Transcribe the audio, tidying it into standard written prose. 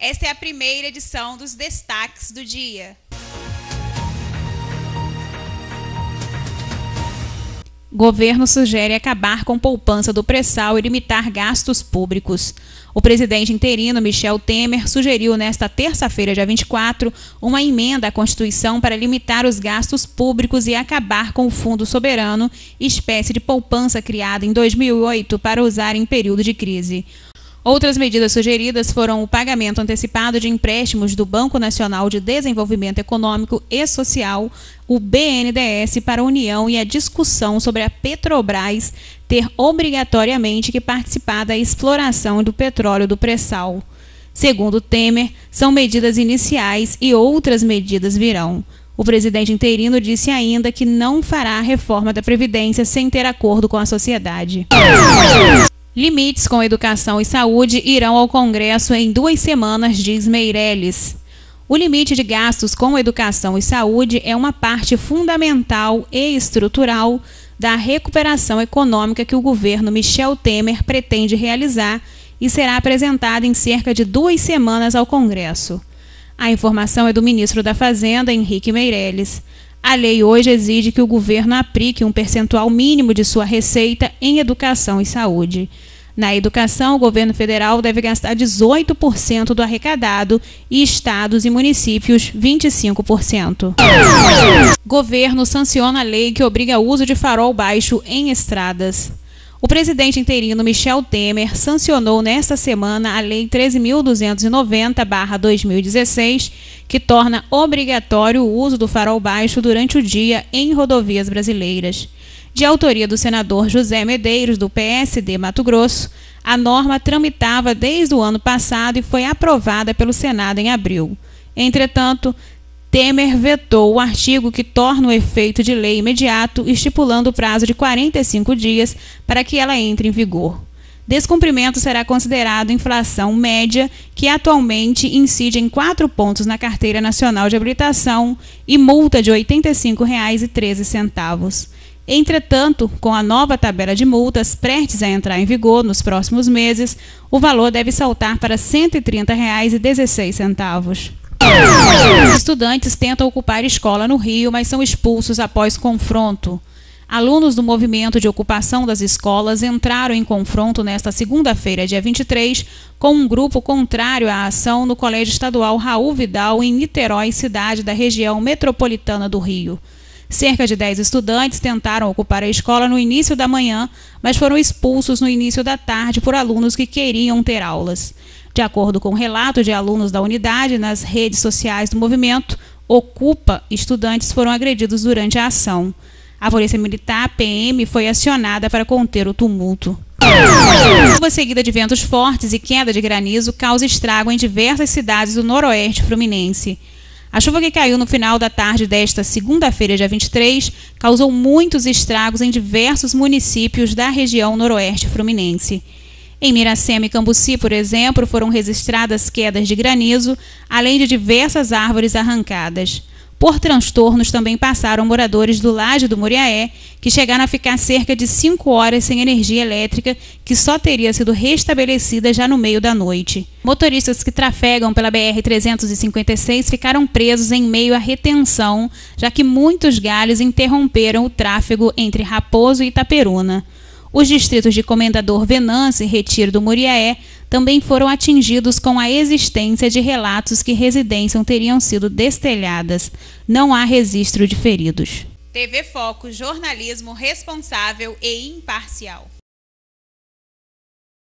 Esta é a primeira edição dos destaques do dia. Governo sugere acabar com poupança do pré-sal e limitar gastos públicos. O presidente interino Michel Temer sugeriu nesta terça-feira, dia 24, uma emenda à Constituição para limitar os gastos públicos e acabar com o Fundo Soberano, espécie de poupança criada em 2008 para usar em período de crise. Outras medidas sugeridas foram o pagamento antecipado de empréstimos do Banco Nacional de Desenvolvimento Econômico e Social, o BNDES, para a União, e a discussão sobre a Petrobras ter obrigatoriamente que participar da exploração do petróleo do pré-sal. Segundo Temer, são medidas iniciais e outras medidas virão. O presidente interino disse ainda que não fará a reforma da Previdência sem ter acordo com a sociedade. Limites com educação e saúde irão ao Congresso em 2 semanas, diz Meirelles. O limite de gastos com educação e saúde é uma parte fundamental e estrutural da recuperação econômica que o governo Michel Temer pretende realizar e será apresentada em cerca de 2 semanas ao Congresso. A informação é do ministro da Fazenda, Henrique Meirelles. A lei hoje exige que o governo aplique um percentual mínimo de sua receita em educação e saúde. Na educação, o governo federal deve gastar 18% do arrecadado e estados e municípios 25%. Governo sanciona a lei que obriga o uso de farol baixo em estradas. O presidente interino Michel Temer sancionou nesta semana a Lei 13.290/2016, que torna obrigatório o uso do farol baixo durante o dia em rodovias brasileiras. De autoria do senador José Medeiros, do PSD Mato Grosso, a norma tramitava desde o ano passado e foi aprovada pelo Senado em abril. Entretanto, Temer vetou o artigo que torna o efeito de lei imediato, estipulando o prazo de 45 dias para que ela entre em vigor. Descumprimento será considerado infração média, que atualmente incide em 4 pontos na Carteira Nacional de Habilitação e multa de R$ 85,13. Entretanto, com a nova tabela de multas prestes a entrar em vigor nos próximos meses, o valor deve saltar para R$ 130,16. Estudantes tentam ocupar escola no Rio, mas são expulsos após confronto. Alunos do movimento de ocupação das escolas entraram em confronto nesta segunda-feira, dia 23, com um grupo contrário à ação no Colégio Estadual Raul Vidal, em Niterói, cidade da região metropolitana do Rio. Cerca de 10 estudantes tentaram ocupar a escola no início da manhã, mas foram expulsos no início da tarde por alunos que queriam ter aulas. De acordo com o relato de alunos da unidade nas redes sociais do movimento Ocupa, estudantes foram agredidos durante a ação. A Polícia Militar, PM, foi acionada para conter o tumulto. Chuva seguida de ventos fortes e queda de granizo causa estrago em diversas cidades do noroeste fluminense. A chuva que caiu no final da tarde desta segunda-feira, dia 23, causou muitos estragos em diversos municípios da região noroeste fluminense. Em Miracema e Cambuci, por exemplo, foram registradas quedas de granizo, além de diversas árvores arrancadas. Por transtornos também passaram moradores do Laje do Muriaé, que chegaram a ficar cerca de 5 horas sem energia elétrica, que só teria sido restabelecida já no meio da noite. Motoristas que trafegam pela BR-356 ficaram presos em meio à retenção, já que muitos galhos interromperam o tráfego entre Raposo e Itaperuna. Os distritos de Comendador Venâncio e Retiro do Muriaé também foram atingidos com a existência de relatos que residências teriam sido destelhadas. Não há registro de feridos. TV Foco, jornalismo responsável e imparcial.